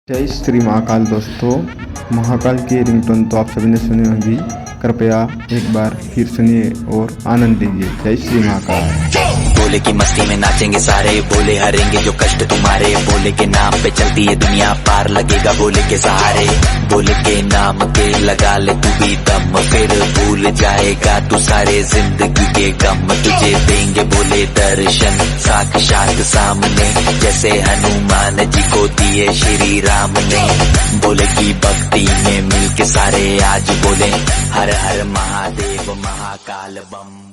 जय श्री महाकाल दोस्तों। महाकाल की रिंगटोन तो आप सभी ने सुनी होगी, कृपया एक बार फिर सुनिए और आनंद लीजिए। जय श्री महाकाल। बोले की मस्ती में नाचेंगे सारे, बोले हरेंगे जो कष्ट तुम्हारे, बोले के नाम पे चलती है दुनिया पार लगेगा बोले के सहारे, बोले के नाम के लगा ले तू भी दम, फिर भूल जाएगा तू सारे जिंदगी के गम, तुझे देंगे बोले दर्शन साक्षात सामने, जैसे हनुमान जी को दिए श्री राम ने, बोले की भक्ति में मिल के सारे आज बोले हर हर महादेव महाकाल बम।